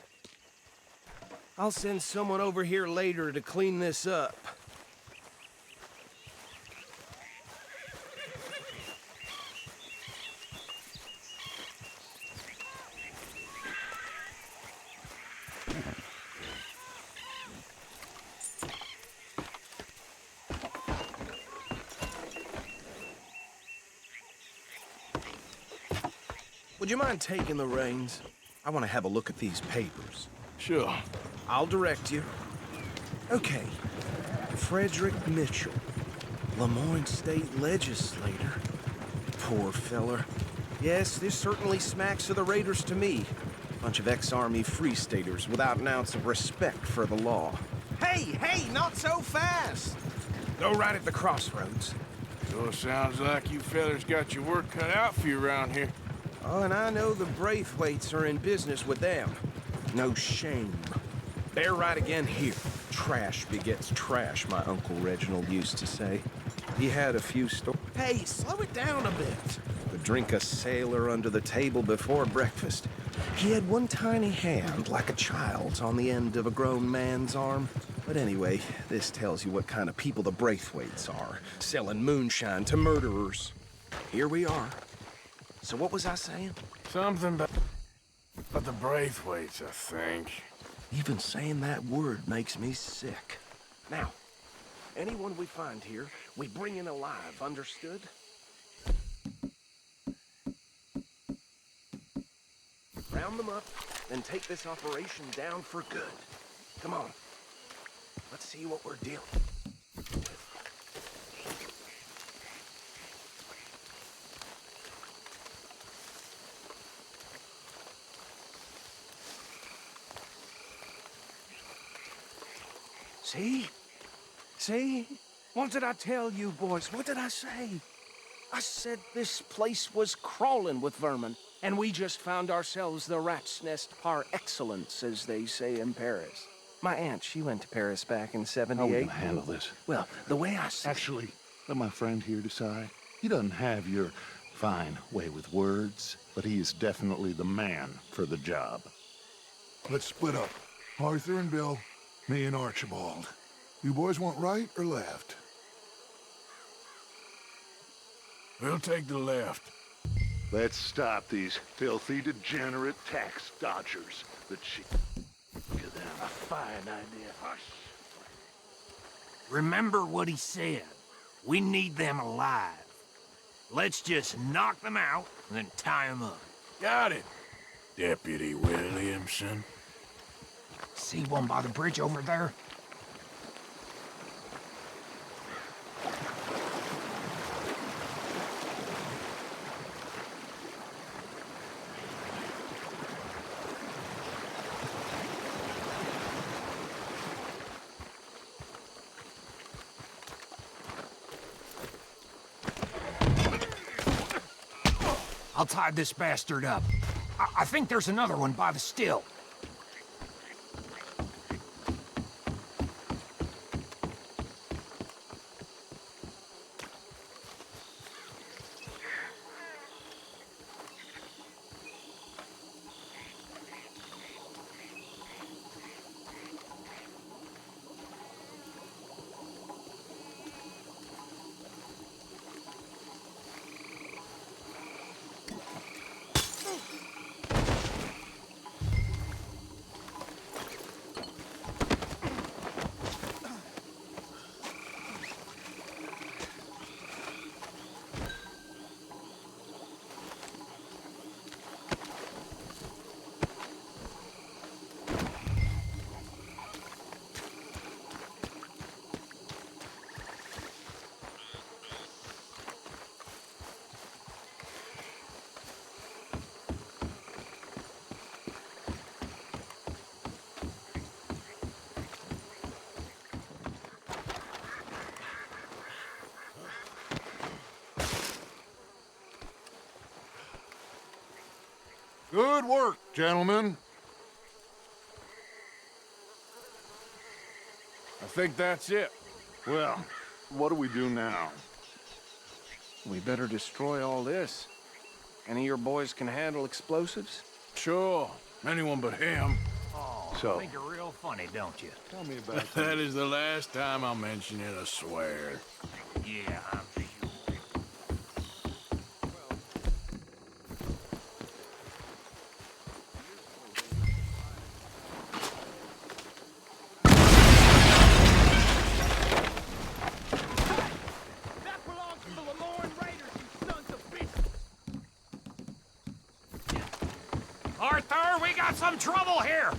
I'll send someone over here later to clean this up. Would you mind taking the reins? I want to have a look at these papers. Sure. I'll direct you. Okay. Frederick Mitchell, Lemoyne State Legislator. Poor feller. Yes, this certainly smacks of the Raiders to me. Bunch of ex-Army Free Staters without an ounce of respect for the law. Hey, not so fast! Go right at the crossroads. Sure sounds like you fellers got your work cut out for you around here. Oh, and I know the Braithwaites are in business with them. No shame. Bear right again here. Trash begets trash, my Uncle Reginald used to say. He had a few Hey, slow it down a bit. Could drink a sailor under the table before breakfast. He had one tiny hand, like a child's, on the end of a grown man's arm. But anyway, this tells you what kind of people the Braithwaites are, selling moonshine to murderers. Here we are. So what was I saying? Something about the Braithwaites, I think. Even saying that word makes me sick. Now, anyone we find here, we bring in alive, understood? Round them up, then take this operation down for good. Come on. Let's see what we're dealing with. See? See? What did I tell you, boys? What did I say? I said this place was crawling with vermin, and we just found ourselves the rat's nest par excellence, as they say in Paris. My aunt, she went to Paris back in '78. How are we gonna handle this? Well, the way I see... Actually, let my friend here decide. He doesn't have your fine way with words, but he is definitely the man for the job. Let's split up. Arthur and Bill, me and Archibald. You boys want right or left? We'll take the left. Let's stop these filthy, degenerate tax dodgers. Give them a fine idea. Hush. Remember what he said. We need them alive. Let's just knock them out and then tie them up. Got it, Deputy Williamson. See one by the bridge over there? I'll tie this bastard up. I think there's another one by the still. Good work, gentlemen. I think that's it. Well, what do we do now? We better destroy all this. Any of your boys can handle explosives? Sure. Anyone but him. Oh, So- think you're real funny, don't you? Tell me about That is the last time I'll mention it, I swear. Yeah, I'm sure. That belongs to the Lemoyne Raiders, you sons of bitches! Arthur, we got some trouble here!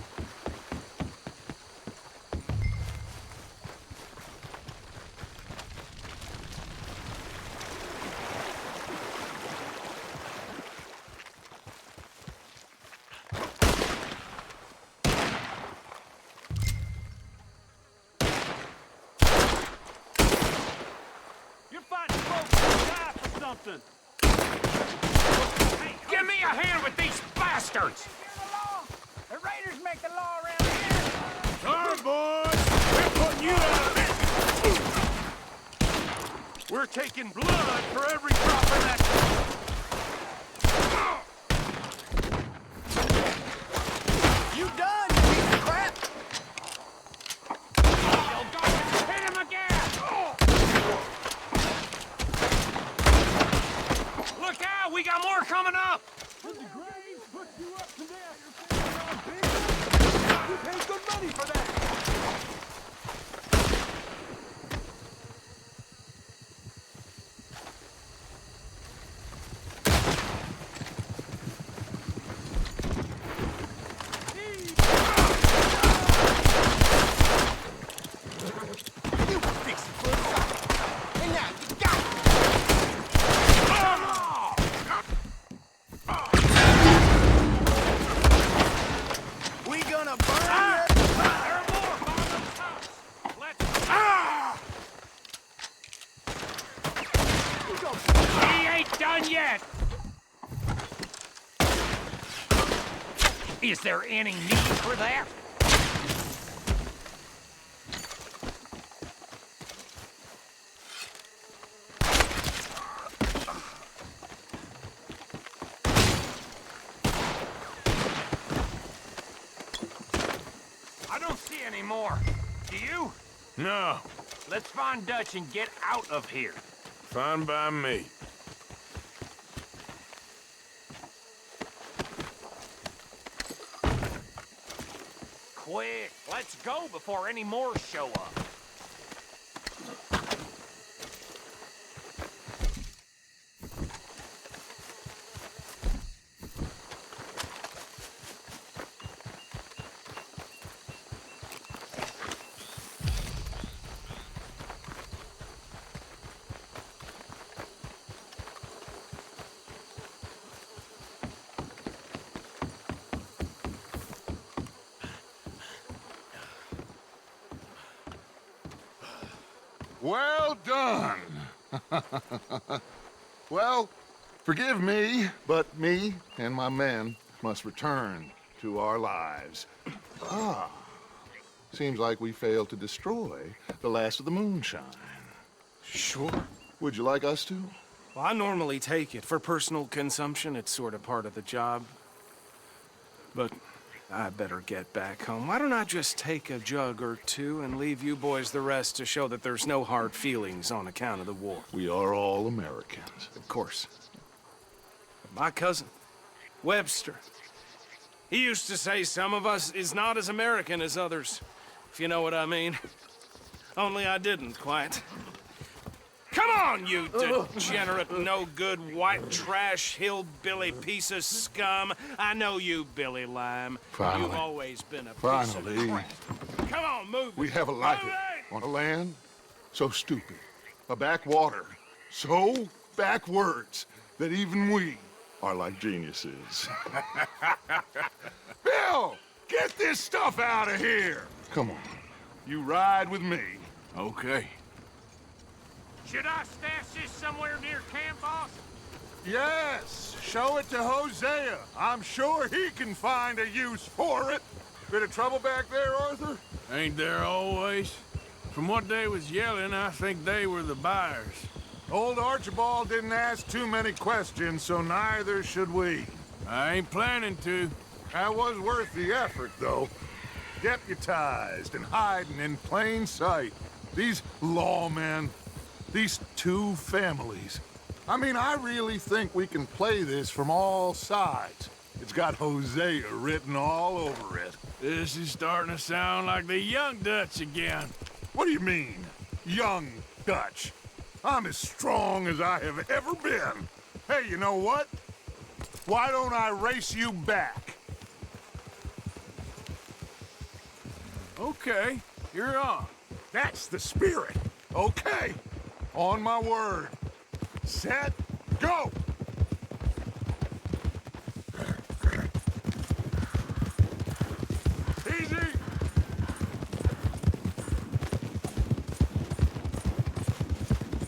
You're fighting folks who die for something! Hey, give me a hand with these bastards! The Raiders make the law around here! Sorry, boys! We're putting you out of business! We're taking blood for every drop of that... You done, you piece of crap! Hit him again! Look out! We got more coming up! Did the Graves put you up to death? You're saying you paid good money for that! We gonna burn He ain't done yet! Is there any need for that? I don't see any more. Do you? No. Let's find Dutch and get out of here. Fine by me. Quick, let's go before any more show up. Well done. Well, forgive me, but me and my men must return to our lives. Ah, seems like we failed to destroy the last of the moonshine. Sure. Would you like us to? Well, I normally take it. For personal consumption, it's sort of part of the job. But I better get back home. Why don't I just take a jug or two and leave you boys the rest to show that there's no hard feelings on account of the war? We are all Americans. Of course. My cousin, Webster, he used to say some of us is not as American as others, if you know what I mean. Only I didn't quite. Come on, you degenerate, no-good, white trash, hillbilly piece of scum. I know you, Billy Lime. Finally. You've always been a piece Finally. of crap. Come on, move We it. have a life Move it! on a land so stupid, a backwater so backwards that even we are like geniuses. Bill, get this stuff out of here. Come on, you ride with me. Okay. Should I stash this somewhere near camp, boss? Yes, Show it to Hosea. I'm sure he can find a use for it. Bit of trouble back there, Arthur? Ain't there always? From what they was yelling, I think they were the buyers. Old Archibald didn't ask too many questions, so neither should we. I ain't planning to. That was worth the effort, though. Deputized and hiding in plain sight. These lawmen, these two families. I mean, I really think we can play this from all sides. It's got Hosea written all over it. This is starting to sound like the Young Dutch again. What do you mean, Young Dutch? I'm as strong as I have ever been. Hey, you know what? Why don't I race you back? Okay, you're on. That's the spirit. Okay, on my word. Set, go! Easy!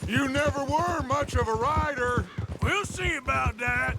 You never were much of a rider. We'll see about that.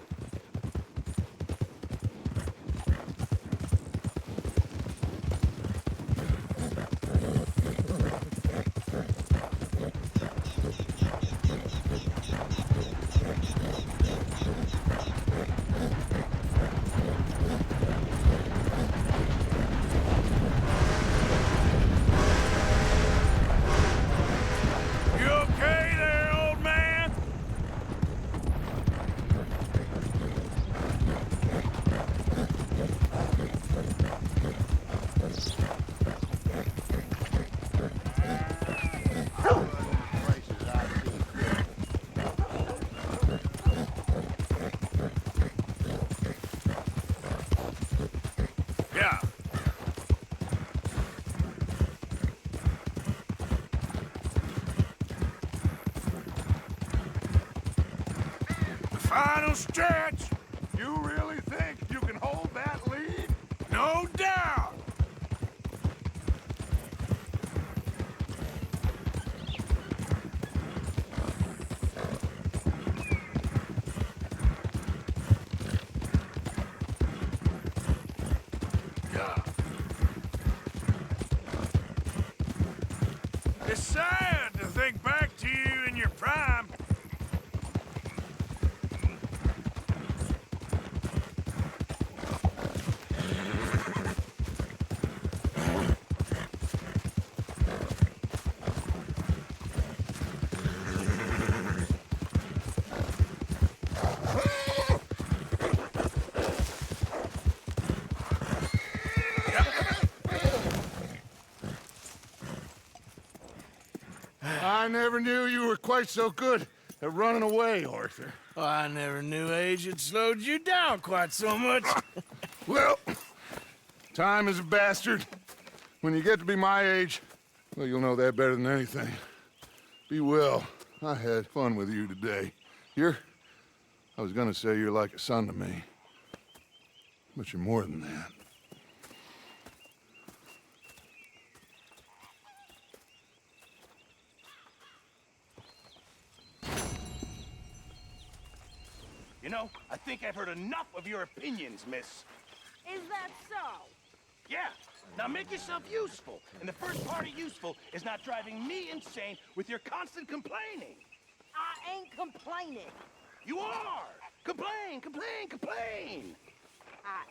Final stretch! You really think you can hold that lead? No doubt! It's sad to think back to you in your prime. I never knew you were quite so good at running away, Arthur. Oh, I never knew age had slowed you down quite so much. Well, time is a bastard. When you get to be my age, well, you'll know that better than anything. Be well. I had fun with you today. I was gonna say you're like a son to me. But you're more than that. You know, I think I've heard enough of your opinions, miss. Is that so? Yeah. Now make yourself useful. And the first part of useful is not driving me insane with your constant complaining. I ain't complaining. You are! Complain, complain, complain! I